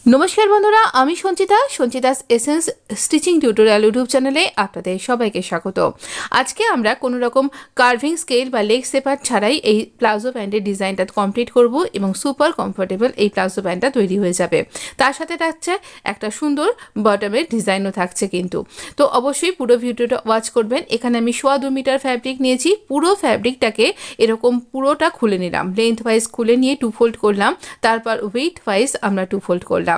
নমস্কার বন্ধুরা, আমি Sanchita's essence stitching tutorial YouTube চ্যানেলে আপনাদের সবাইকে স্বাগত। আজকে আমরা কোনো রকম কার্ভিং স্কেল বা লেগ সেপার ছাড়াই এই প্লাজো প্যান্টের ডিজাইনটা কমপ্লিট করব এবং সুপার কমফোর্টেবল এই প্লাজো প্যান্টটা তৈরি হয়ে যাবে। তার সাথে থাকছে একটা সুন্দর বটমের ডিজাইনও থাকছে কিন্তু। তো অবশ্যই পুরো ভিডিওটা ওয়াচ করবেন। এখানে আমি 2.25 মিটার ফ্যাব্রিক নিয়েছি। পুরো ফ্যাব্রিকটাকে এরকম পুরোটা খুলে নিলাম, লেন্থ ওয়াইজ খুলে নিয়ে 2 ফোল্ড করলাম, তারপর ওয়েট ওয়াইজ আমরা 2 ফোল্ড করলাম।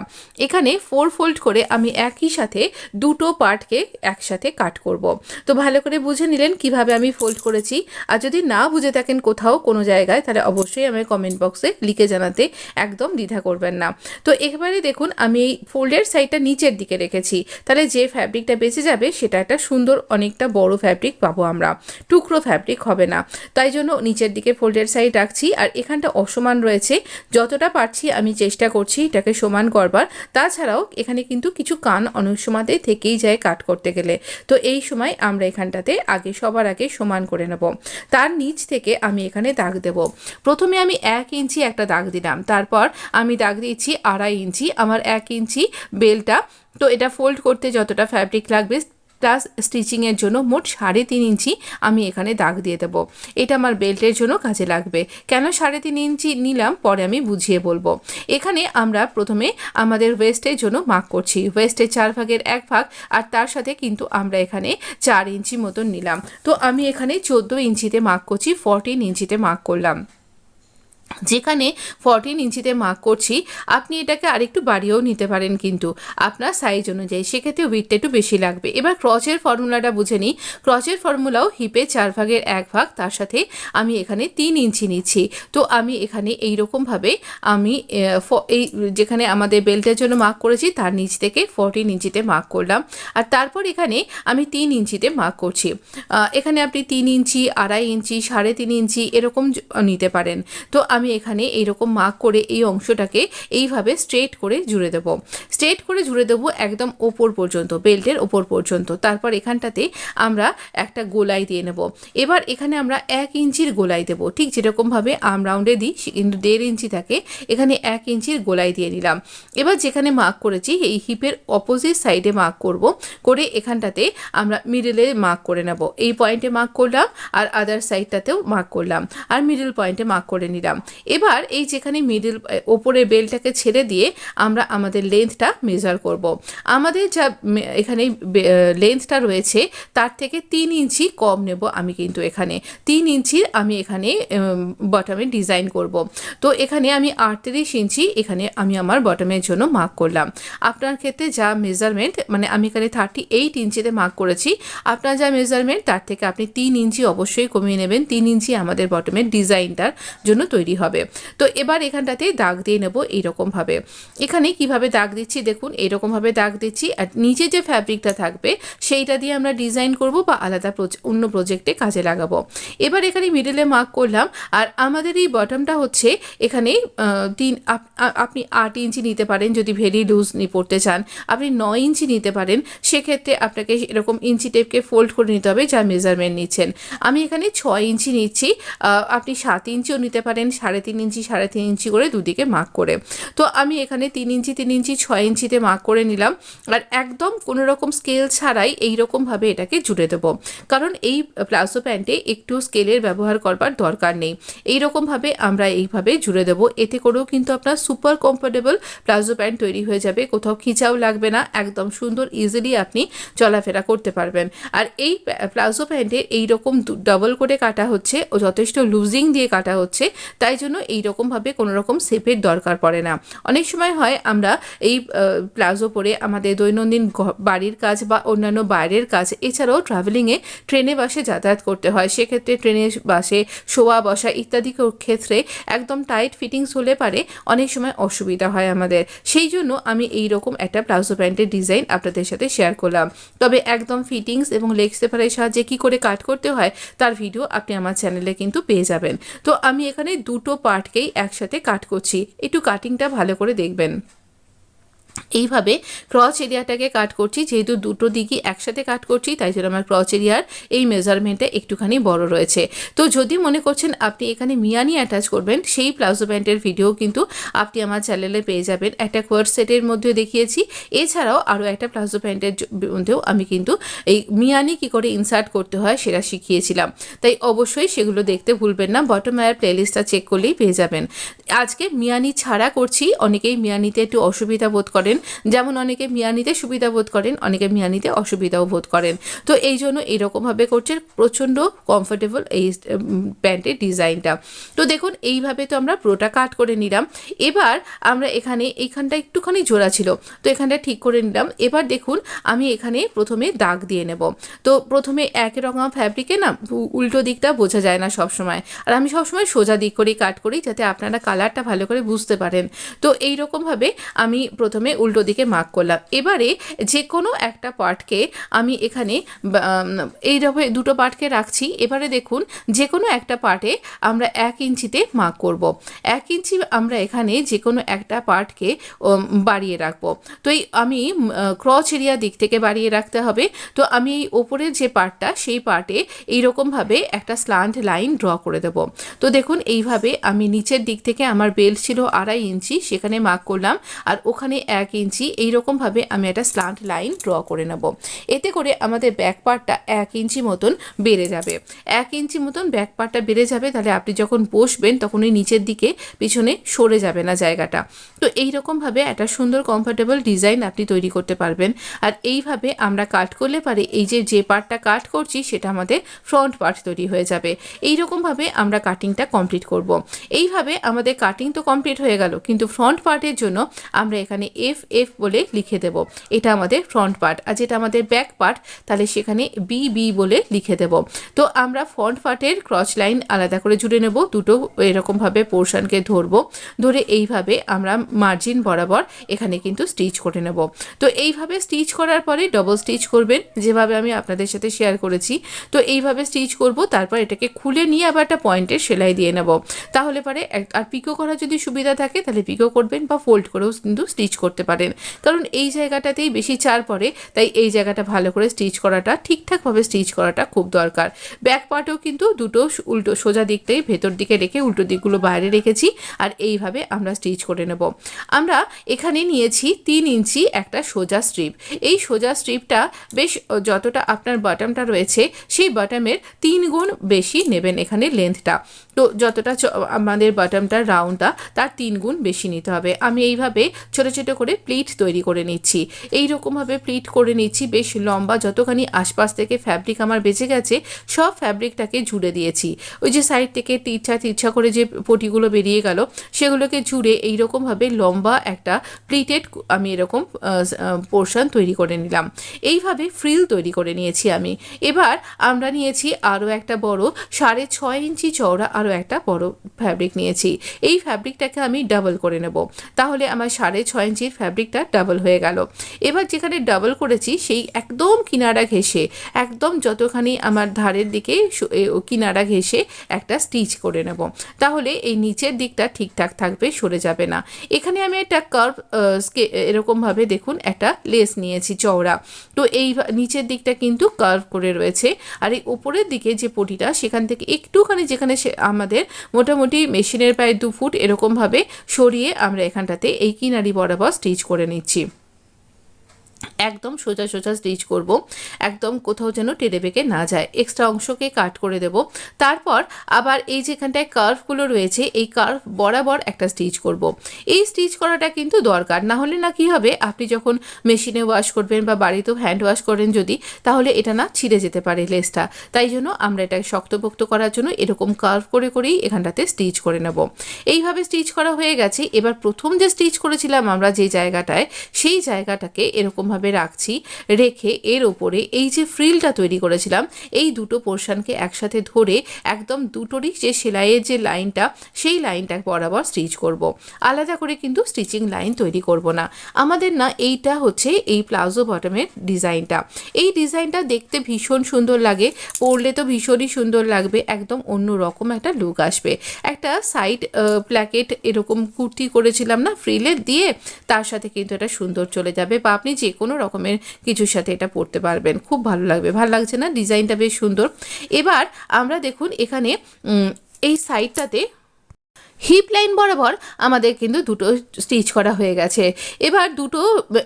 এখানে 4 ফোল্ড করে আমি একই সাথে দুটো পার্টকে একসাথে কাট করব। তো ভালো করে বুঝে নিলেন কিভাবে আমি ফোল্ড করেছি। আর যদি না বুঝে থাকেন কোথাও কোনো জায়গায়, তাহলে অবশ্যই আমি কমেন্ট বক্সে লিখে জানাতে একদম দ্বিধা করবেন না। তো এবারে দেখুন আমি এই ফোল্ডের সাইডটা নিচের দিকে রেখেছি, তাহলে যে ফ্যাব্রিকটা বেঁচে যাবে সেটা একটা সুন্দর অনেকটা বড় ফ্যাব্রিক পাবো আমরা, টুকরো ফ্যাব্রিক হবে না। তাই জন্য নিচের দিকে ফোল্ডের সাইড রাখছি। আর এখানটা অসমান রয়েছে, যতটা পারছি আমি চেষ্টা করছি এটাকে সমান করবার। তাছাড়াও এখানে কিন্তু কিছু কান অনেক সময়তে থেকেই যায় কাট করতে গেলে, তো এই সময় আমরা এখানটাতে সবার আগে সমান করে নেব। তার নিচ থেকে আমি এখানে দাগ দেব। প্রথমে আমি 1 ইঞ্চি একটা দাগ দিলাম, তারপর আমি দাগ দিচ্ছি 2.5 ইঞ্চি, আমার 1 ইঞ্চি বেলটা। তো এটা ফোল্ড করতে যতটা ফ্যাব্রিক লাগবে প্লাস স্টিচিংয়ের জন্য মোট 3.5 ইঞ্চি আমি এখানে দাগ দিয়ে দেবো। এটা আমার বেল্টের জন্য কাজে লাগবে। কেন 3.5 ইঞ্চি নিলাম পরে আমি বুঝিয়ে বলবো। এখানে আমরা প্রথমে আমাদের ওয়েস্টের জন্য মার্ক করছি, ওয়েস্টের 4 ভাগের 1 ভাগ, আর তার সাথে কিন্তু আমরা এখানে 4 ইঞ্চি মতন নিলাম। তো আমি এখানে 14 ইঞ্চিতে মার্ক করছি, 14 ইঞ্চিতে মার্ক করলাম। যেখানে 14 ইঞ্চিতে মার্ক করছি, আপনি এটাকে আরেকটু বাড়িয়েও নিতে পারেন কিন্তু আপনার সাইজ অনুযায়ী, সেক্ষেত্রে উইথটা একটু বেশি লাগবে। এবার ক্রচের ফর্মুলাটা বুঝে নিই। ক্রচের ফর্মুলাও হিপে 4 ভাগের 1 ভাগ, তার সাথে আমি এখানে 3 ইঞ্চি নিচ্ছি। তো আমি এখানে এইরকমভাবে আমি এই যেখানে আমাদের বেল্টের জন্য মার্ক করেছি তার নিচ থেকে 14 ইঞ্চিতে মার্ক করলাম। আর তারপর এখানে আমি 3 ইঞ্চিতে মার্ক করছি। এখানে আপনি 3 ইঞ্চি, 2.5 ইঞ্চি, 3.5 ইঞ্চি এরকম নিতে পারেন। তো আমি এখানে এইরকম মার্ক করে এই অংশটাকে এইভাবে স্ট্রেট করে জুড়ে দেব। স্ট্রেট করে জুড়ে দেবো একদম ওপর পর্যন্ত, বেল্টের ওপর পর্যন্ত। তারপর এখানটাতে আমরা একটা গোলাই দিয়ে নেব। এবার এখানে আমরা 1 ইঞ্চির গোলাই দেব, ঠিক যেরকমভাবে আর্ম রাউন্ডে দিই কিন্তু 1.5 ইঞ্চি থাকে, এখানে 1 ইঞ্চির গোলাই দিয়ে নিলাম। এবার যেখানে মার্ক করেছি এই হিপের অপোজিট সাইডে মার্ক করব, করে এখানটাতে আমরা মিডলে মার্ক করে নেব। এই পয়েন্টে মার্ক করলাম আর আদার সাইডটাতেও মার্ক করলাম আর মিডল পয়েন্টে মার্ক করে নিলাম। এবার এই যেখানে মিডল ওপরের বেলটাকে ছেড়ে দিয়ে আমরা আমাদের লেন্থটা মেজার করব। আমাদের যা এখানে লেন্থটা রয়েছে তার থেকে 3 ইঞ্চি কম নেব আমি, কিন্তু এখানে 3 ইঞ্চির আমি এখানে বটমে ডিজাইন করব। তো এখানে আমি 38 ইঞ্চি এখানে আমি আমার বটমের জন্য মার্ক করলাম। আপনার ক্ষেত্রে যা মেজারমেন্ট, মানে আমি এখানে 38 ইঞ্চিতে মার্ক করেছি, আপনার যা মেজারমেন্ট তার থেকে আপনি 3 ইঞ্চি অবশ্যই কমিয়ে নেবেন। 3 ইঞ্চি আমাদের বটমের ডিজাইনটার জন্য তৈরি হবে। তো এবার এখানটাতে দাগ দিয়ে নেব এইরকমভাবে। এখানে কিভাবে দাগ দিচ্ছি দেখুন, এইরকমভাবে দাগ দিচ্ছি। আর নিচে যে ফ্যাব্রিকটা থাকবে সেইটা দিয়ে আমরা ডিজাইন করব বা আলাদা অন্য প্রজেক্টে কাজে লাগাবো। এবার এখানে মিডলে মার্ক করলাম। আর আমাদের এই বটমটা হচ্ছে এখানে আপনি 8 ইঞ্চি নিতে পারেন যদি ভেরি লুজ পড়তে চান, আপনি 9 ইঞ্চি নিতে পারেন। সেক্ষেত্রে আপনাকে এরকম ইঞ্চি টেপকে ফোল্ড করে নিতে হবে যা মেজারমেন্ট নিচ্ছেন। আমি এখানে 6 ইঞ্চি নিচ্ছি, আপনি 7 ইঞ্চিও নিতে পারেন, 3.5 ইঞ্চি 3.5 ইঞ্চি করে দুদিকে মার্ক করে। তো আমি এখানে 3 ইঞ্চি 3 ইঞ্চি 6 ইঞ্চিতে মার্ক করে নিলাম। আর একদম কোনো রকম স্কেল ছাড়াই এইরকমভাবে এটাকে জুড়ে দেবো, কারণ এই প্লাজো প্যান্টে একটু স্কেলের ব্যবহার করবার দরকার নেই। এইরকমভাবে আমরা এইভাবে জুড়ে দেবো। এতে করেও কিন্তু আপনার সুপার কমফোর্টেবল প্লাজো প্যান্ট তৈরি হয়ে যাবে, কোথাও খিচাও লাগবে না, একদম সুন্দর ইজিলি আপনি চলাফেরা করতে পারবেন। আর এই প্লাজো প্যান্টে এইরকম ডাবল করে কাটা হচ্ছে ও যথেষ্ট লুজিং দিয়ে কাটা হচ্ছে, তাই জন্য এইরকমভাবে কোনো রকম শেপের দরকার পড়ে না। অনেক সময় হয় আমরা এই প্লাজো পরে আমাদের দৈনন্দিন বাড়ির কাজ বা অন্যান্য বাইরের কাজ, এছাড়াও ট্রাভেলিংয়ে ট্রেনে বাসে যাতায়াত করতে হয়, সেক্ষেত্রে ট্রেনে বাসে শোয়া বসা ইত্যাদি ক্ষেত্রে একদম টাইট ফিটিংস হলে পারে অনেক সময় অসুবিধা হয় আমাদের। সেই জন্য আমি এই রকম একটা প্লাজো প্যান্টের ডিজাইন আপনাদের সাথে শেয়ার করলাম। তবে একদম ফিটিংস এবং লেগ সেপারের সাহায্যে কী করে কাট করতে হয় তার ভিডিও আপনি আমার চ্যানেলে কিন্তু পেয়ে যাবেন। তো আমি এখানে দুটো পার্টকেই একসাথে কাট করছি, একটু কাটিংটা ভালো করে দেখবেন। এইভাবে ক্রচ এরিয়াটাকে কাট করছি, যেহেতু দুটো দিকই একসাথে কাট করছি তাই জন্য আমার ক্রচ এরিয়ার এই মেজারমেন্টটা একটুখানি বড় রয়েছে। তো যদি মনে করছেন আপনি এখানে মিয়ানি অ্যাটাচ করবেন, সেই প্লাজো প্যান্টের ভিডিও কিন্তু আপনি আমার চ্যানেলে পেয়ে যাবেন। একটা কোয়ার্ড সেটের মধ্যে দেখিয়েছি, এছাড়াও আরও একটা প্লাজো প্যান্টের মধ্যেও আমি কিন্তু এই মিয়ানি কী করে ইনসার্ট করতে হয় সেটা শিখিয়েছিলাম, তাই অবশ্যই সেগুলো দেখতে ভুলবেন না। বটম আয়ার প্লেলিস্টটা চেক করলেই পেয়ে যাবেন। আজকে মিয়ানি ছাড়া করছি, অনেকেই মিয়ানিতে একটু অসুবিধা বোধ করেন, যেমন অনেকে মিয়ানিতে সুবিধা বোধ করেন, অনেকে মিয়ানিতে অসুবিধাও বোধ করেন। তো এই জন্য এইরকমভাবে করছে, প্রচণ্ড কমফোর্টেবল এই প্যান্টের ডিজাইনটা। তো দেখুন এইভাবে তো আমরা পুরোটা কাট করে নিলাম। এবার আমরা এইখানটা একটুখানি জোড়া ছিল, তো এখানটা ঠিক করে নিলাম। এবার দেখুন আমি এখানে প্রথমে দাগ দিয়ে নেব। তো প্রথমে এক রকম ফ্যাব্রিকে না উল্টো দিকটা বোঝা যায় না সবসময়, আর আমি সবসময় সোজা দিক করেই কাট করি যাতে আপনারা কালারটা ভালো করে বুঝতে পারেন। তো এইরকমভাবে আমি প্রথমে উল্টো দিকে মার্ক করলাম। এবারে যে কোনো একটা পার্টকে আমি এখানে এইভাবে দুটো পার্টকে রাখছি। এবারে দেখুন যে কোনো একটা পার্টে আমরা 1 ইঞ্চিতে মার্ক করব। 1 ইঞ্চি আমরা এখানে যে কোনো একটা পার্টকে বাড়িয়ে রাখবো। তো আমি ক্রচ এরিয়া দিক থেকে বাড়িয়ে রাখতে হবে। তো আমি এই ওপরের যে পার্টটা সেই পার্টে এইরকমভাবে একটা স্ল্যান্ট লাইন ড্র করে দেব। তো দেখুন এইভাবে আমি নিচের দিক থেকে আমার বেল্ট ছিল 2.5 ইঞ্চি, সেখানে মার্ক করলাম, আর ওখানে 1 ইঞ্চি এইরকমভাবে আমি একটা স্ল্যান্ট লাইন ড্র করে নেব। এতে করে আমাদের ব্যাক পার্টটা 1 ইঞ্চি মতন বেড়ে যাবে। 1 ইঞ্চি মতন ব্যাক পার্টটা বেড়ে যাবে, তাহলে আপনি যখন বসবেন তখন ওই নিচের দিকে পিছনে সরে যাবে না জায়গাটা। তো এইরকমভাবে একটা সুন্দর কমফোর্টেবল ডিজাইন আপনি তৈরি করতে পারবেন। আর এইভাবে আমরা কাট করলে পারে এই যে পার্টটা কাট করছি সেটা আমাদের ফ্রন্ট পার্ট তৈরি হয়ে যাবে। এইরকমভাবে আমরা কাটিংটা কমপ্লিট করব। এইভাবে আমাদের কাটিং তো কমপ্লিট হয়ে গেল, কিন্তু ফ্রন্ট পার্টের জন্য আমরা এখানে এফ বলে লিখে দেব, এটা আমাদের ফ্রন্ট পার্ট। আর যেটা আমাদের ব্যাক পার্ট তাহলে সেখানে বি বলে লিখে দেব। তো আমরা ফ্রন্ট পার্টের ক্রচ লাইন আলাদা করে জুড়ে নেব, দুটো এরকমভাবে পোর্শনকে ধরবো, ধরে এইভাবে আমরা মার্জিন বরাবর এখানে কিন্তু স্টিচ করে নেব। তো এইভাবে স্টিচ করার পরে ডবল স্টিচ করবেন, যেভাবে আমি আপনাদের সাথে শেয়ার করেছি। তো এইভাবে স্টিচ করব, তারপর এটাকে খুলে নিয়ে আবার একটা পয়েন্টের সেলাই দিয়ে নেব। তাহলে পরে আর পিকো করার যদি সুবিধা থাকে তাহলে পিকো করবেন, বা ফোল্ড করেও কিন্তু স্টিচ করতে পারেন, কারণ এই জায়গাটাতেই বেশি চার পড়ে, তাই এই জায়গাটা ভালো করে স্টিচ করাটা, ঠিকঠাকভাবে স্টিচ করাটা খুব দরকার। ব্যাক পার্টেও কিন্তু দুটো উল্টো সোজা দিকটাই ভেতর দিকে রেখে উল্টো দিকগুলো বাইরে রেখেছি, আর এইভাবে আমরা স্টিচ করে নেব। আমরা এখানে নিয়েছি 3 ইঞ্চি একটা সোজা স্ট্রিপ। এই সোজা স্ট্রিপটা বেশ যতটা আপনার বটমটা রয়েছে সেই বটমের 3 গুণ বেশি নেবেন এখানে লেন্থটা। তো যতটা আমাদের বটমটা রাউন্ডটা তার 3 গুণ বেশি নিতে হবে। আমি এইভাবে ছোটো ছোটো করে প্লিট তৈরি করে নিচ্ছি, এইরকমভাবে প্লিট করে নিচ্ছি বেশ লম্বা। যতখানি আশপাশ থেকে ফ্যাব্রিক আমার বেঁচে গেছে সব ফ্যাব্রিকটাকে জুড়ে দিয়েছি। ওই যে সাইড থেকে তিরছা করে যে পটিগুলো বেরিয়ে গেল সেগুলোকে জুড়ে এইরকমভাবে লম্বা একটা প্লিটেড আমি এরকম পোর্শন তৈরি করে নিলাম। এইভাবে ফ্রিল তৈরি করে নিয়েছি আমি। এবার আমরা নিয়েছি আরও একটা বড় 6.5 ইঞ্চি চওড়া আরও একটা বড় ফ্যাব্রিক নিয়েছি। এই ফ্যাব্রিকটাকে আমি ডাবল করে নেব, তাহলে আমার 6.5 ইঞ্চির ফ্যাব্রিকটা ডাবল হয়ে গেল। এবার যেখানে ডাবল করেছি সেই একদম কিনারা ঘেঁষে, একদম যতখানি আমার ধারের দিকে কিনারা ঘেঁষে একটা স্টিচ করে নেব, তাহলে এই নিচের দিকটা ঠিকঠাক থাকবে, সরে যাবে না। এখানে আমি একটা কার্ভ এরকমভাবে দেখুন একটা লেস নিয়েছি চওড়া, তো এই নিচের দিকটা কিন্তু কার্ভ করে রয়েছে, আর এই উপরের দিকে যে পটিটা সেখান থেকে একটুখানি যেখানে আমাদের মোটামুটি মেশিনের প্রায় 2 ফুট এরকমভাবে সরিয়ে আমরা এখানটাতে এই কিনারি বরাবর স্টিচ করে নিচ্ছি। একদম সোজা সোজা স্টিচ করব, একদম কোথাও যেন টেনে বেঁকে না যায়। এক্সট্রা অংশকে কাট করে দেব। তারপর আবার এই যেখানটায় কার্ভগুলো রয়েছে এই কার্ভ বরাবর একটা স্টিচ করব। এই স্টিচ করাটা কিন্তু দরকার, না হলে না কি হবে, আপনি যখন মেশিনে ওয়াশ করবেন বা বাড়িতেও হ্যান্ড ওয়াশ করেন যদি, তাহলে এটা না ছিঁড়ে যেতে পারে লেসটা। তাই জন্য আমরা এটাকে শক্তপোক্ত করার জন্য এরকম কার্ভ করে করেই এখানটাতে স্টিচ করে নেব। এইভাবে স্টিচ করা হয়ে গেছে। এবার প্রথম যে স্টিচ করেছিলাম আমরা যে জায়গাটায়, সেই জায়গাটাকে এরকমভাবে রাখছি, রেখে এর ওপরে এই যে ফ্রিলটা তৈরি করেছিলাম এই দুটো পোর্শনকে একসাথে ধরে একদম দুটোরই যে সেলাইয়ের যে লাইনটা সেই লাইনটা বরাবর স্টিচ করব। আলাদা করে কিন্তু স্টিচিং লাইন তৈরি করব না। আমাদের না এইটা হচ্ছে এই প্লাজো বটমের ডিজাইনটা। এই ডিজাইনটা দেখতে ভীষণ সুন্দর লাগে, পরলে তো ভীষণই সুন্দর লাগবে, একদম অন্য রকম একটা লুক আসবে। একটা সাইড প্ল্যাকেট এরকম কুর্তি করেছিলাম না ফ্রিলের দিয়ে, তার সাথে কিন্তু এটা সুন্দর চলে যাবে, বা আপনি যে কোনো রকমের কিছুর সাথে এটা পরতে পারবেন, খুব ভালো লাগবে। ভালো লাগছে না? ডিজাইনটা বেশ সুন্দর। এবার আমরা দেখুন এখানে এই সাইডটাতে হিপ লাইন বরাবর আমাদের কিন্তু দুটো স্টিচ করা হয়ে গেছে। এবার দুটো,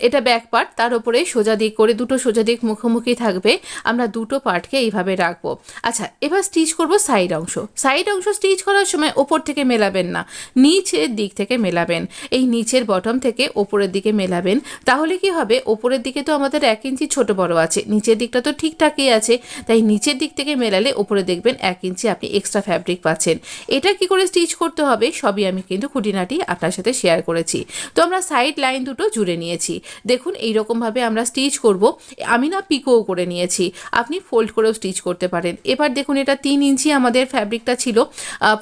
এটা ব্যাক পার্ট, তার উপরে সোজা দিক করে দুটো সোজা দিক মুখোমুখি থাকবে, আমরা দুটো পার্টকে এইভাবে রাখবো। আচ্ছা, এবার স্টিচ করব সাইড অংশ। সাইড অংশ স্টিচ করার সময় ওপর থেকে মেলাবেন না, নিচের দিক থেকে মেলাবেন। এই নিচের বটম থেকে ওপরের দিকে মেলাবেন। তাহলে কি হবে, ওপরের দিকে তো আমাদের 1 ইঞ্চি ছোট বড় আছে, নিচের দিকটা তো ঠিকঠাকই আছে, তাই নিচের দিক থেকে মেলালে ওপরে দেখবেন 1 ইঞ্চি আপনি এক্সট্রা ফ্যাব্রিক পাচ্ছেন। এটা কি করে স্টিচ করতে হবে সবই আমি কিন্তু খুঁটিনাটি আপনার সাথে শেয়ার করেছি। তো আমরা সাইড লাইন দুটো জুড়ে নিয়েছি। দেখুন এইরকমভাবে আমরা স্টিচ করব। আমি না পিকোও করে নিয়েছি, আপনি ফোল্ড করেও স্টিচ করতে পারেন। এবার দেখুন এটা 3 ইঞ্চি আমাদের ফ্যাব্রিকটা ছিল,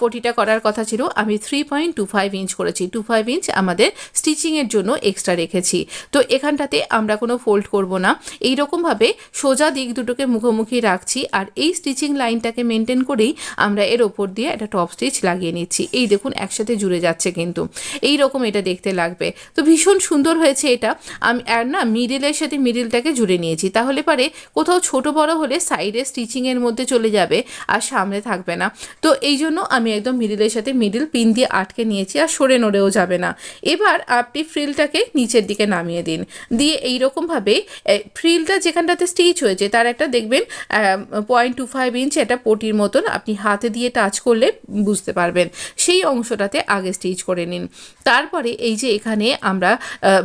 পটিটা করার কথা ছিল, আমি 3.25 ইঞ্চ করেছি। 25 ইঞ্চ আমাদের স্টিচিংয়ের জন্য এক্সট্রা রেখেছি। তো এখানটাতে আমরা কোনো ফোল্ড করব না, এইরকমভাবে সোজা দিক দুটোকে মুখোমুখি রাখছি, আর এই স্টিচিং লাইনটাকে মেনটেন করেই আমরা এর ওপর দিয়ে একটা টপ স্টিচ লাগিয়ে নিচ্ছি। এই দেখুন একসাথে জুড়ে যাচ্ছে, কিন্তু এই রকম এটা দেখতে লাগবে। তো ভীষণ সুন্দর হয়েছে এটা। আমি আর না মিডিলের সাথে মিডিলটাকে জুড়ে নিয়েছি, তাহলে পারে কোথাও ছোট বড় হলে সাইডে স্টিচিংয়ের মধ্যে চলে যাবে আর সামনে থাকবে না। তো এই জন্য আমি একদম মিডিলের সাথে মিডিল পিন দিয়ে আটকে নিয়েছি, আর সরে নড়েও যাবে না। এবার আপনি ফ্রিলটাকে নিচের দিকে নামিয়ে দিন, দিয়ে এইরকমভাবে ফ্রিলটা যেখানটাতে স্টিচ হয়েছে তার একটা দেখবেন 0.25 ইঞ্চ একটা পটির মতন আপনি হাতে দিয়ে টাচ করলে বুঝতে পারবেন, সেই অংশটাতে আগে স্টিচ করে নিন। তারপরে এই যে এখানে আমরা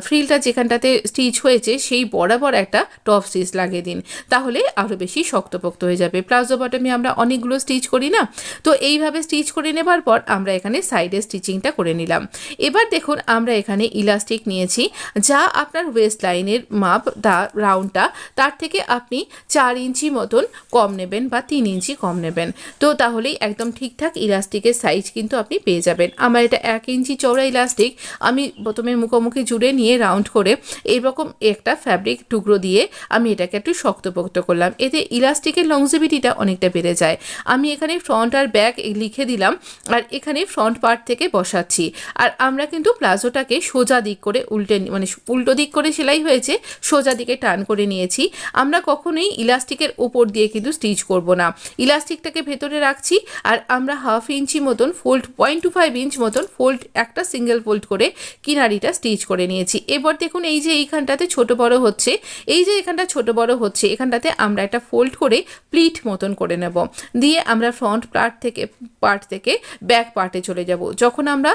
ফ্রিলটা যেখানটাতে স্টিচ হয়েছে সেই বরাবর একটা টপ স্টিচ লাগিয়ে দিন, তাহলে আরও বেশি শক্তপোক্ত হয়ে যাবে। প্লাজো বটমে আমরা অনেকগুলো স্টিচ করি না, তো এইভাবে স্টিচ করে নেবার পর আমরা এখানে সাইডে স্টিচিংটা করে নিলাম। এবার দেখুন আমরা এখানে ইলাস্টিক নিয়েছি, যা আপনার ওয়েস্ট লাইনের মাপ রাউন্ডটা তার থেকে আপনি 4 ইঞ্চি মতন কম নেবেন বা 3 ইঞ্চি কম নেবেন। তো তাহলেই একদম ঠিকঠাক ইলাস্টিকের সাইজ কিন্তু আপনি পেয়ে যাবেন। আমার এটা 1 ইঞ্চি চওড়া ইলাস্টিক, আমি প্রথমে মুখোমুখি জুড়ে নিয়ে রাউন্ড করে এইরকম একটা ফ্যাব্রিক টুকরো দিয়ে আমি এটাকে একটু শক্তপোক্ত করলাম, এতে ইলাস্টিকের লংজিভিটিটা অনেকটা বেড়ে যায়। আমি এখানে ফ্রন্ট আর ব্যাক লিখে দিলাম, আর এখানে ফ্রন্ট পার্ট থেকে বসাচ্ছি। আর আমরা কিন্তু প্লাজোটাকে সোজা দিক করে উল্টো দিক করে সেলাই হয়েছে, সোজা দিকে টান করে নিয়েছি। আমরা কখনোই ইলাস্টিকের ওপর দিয়ে কিন্তু স্টিচ করব না, ইলাস্টিকটাকে ভেতরে রাখছি, আর আমরা 1/2 ইঞ্চি মতন ফোল্ড 0.25 ইঞ্চ মতন ফোল্ড একটা সিঙ্গেল ফোল্ড করে কিনারিটা স্টিচ করে নিয়েছি। এবার দেখুন এই যে এইখানটাতে ছোট বড় হচ্ছে, এই যে এখানটা ছোট বড় হচ্ছে, এখানটাতে আমরা একটা ফোল্ড করে প্লিট মতন করে নেব, দিয়ে আমরা ফ্রন্ট পার্ট থেকে ব্যাক পার্টে চলে যাব। যখন আমরা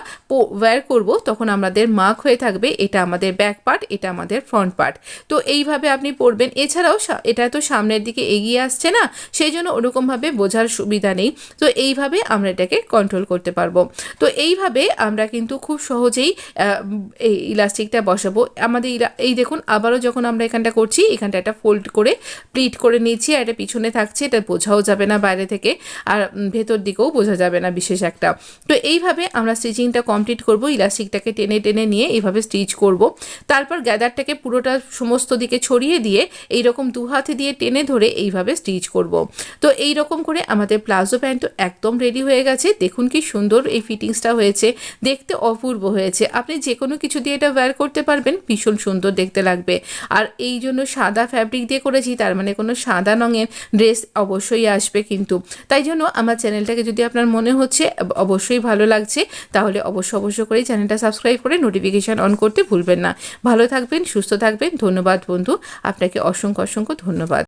ওয়্যার করব তখন আমাদের মার্ক হয়ে থাকবে এটা আমাদের ব্যাক পার্ট, এটা আমাদের ফ্রন্ট পার্ট। তো এইভাবে আপনি পরবেন। এছাড়াও এটা তো সামনের দিকে এগিয়ে আসছে না, সেই জন্য ওরকমভাবে বোঝার সুবিধা নেই। তো এইভাবে আমরা এটাকে কন্ট্রোল করতে পারবো। তো এইভাবে আমরা কিন্তু খুব সহজেই এই ইলাস্টিকটা বসাবো। আমাদের এই দেখুন আবারও যখন আমরা এখানটা করছি, এখানটা একটা ফোল্ড করে প্লিট করে নিয়েছি, আর এটা পিছনে থাকছে, এটা বোঝাও যাবে না বাইরে থেকে, আর ভেতর দিকেও বোঝা যাবে না বিশেষ একটা। তো এইভাবে আমরা স্টিচিংটা কমপ্লিট করব। ইলাস্টিকটাকে টেনে টেনে নিয়ে এইভাবে স্টিচ করব। তারপর গ্যাদারটাকে পুরোটা সমস্ত দিকে ছড়িয়ে দিয়ে এইরকম 2 হাতে দিয়ে টেনে ধরে এইভাবে স্টিচ করব। তো এইরকম করে আমাদের প্লাজো প্যান্ট একদম রেডি হয়ে গেছে। দেখুন কি সুন্দর এই ফিটিংসটা হয়েছে, দেখতে অপূর্ব হয়েছে। আপনি যে কোনো কিছু দিয়ে এটা ওয়্যার করতে পারবেন, ভীষণ সুন্দর দেখতে লাগবে। আর এই জন্য সাদা ফ্যাব্রিক দিয়ে করেছি, তার মানে কোনো সাদা রঙের ড্রেস অবশ্যই আসবে কিন্তু। তাই জন্য আমার চ্যানেলটাকে যদি আপনার মনে হচ্ছে অবশ্যই ভালো লাগছে, তাহলে অবশ্য করে চ্যানেলটা সাবস্ক্রাইব করে নোটিফিকেশান অন করতে ভুলবেন না। ভালো থাকবেন, সুস্থ থাকবেন। ধন্যবাদ বন্ধু, আপনাকে অসংখ্য ধন্যবাদ।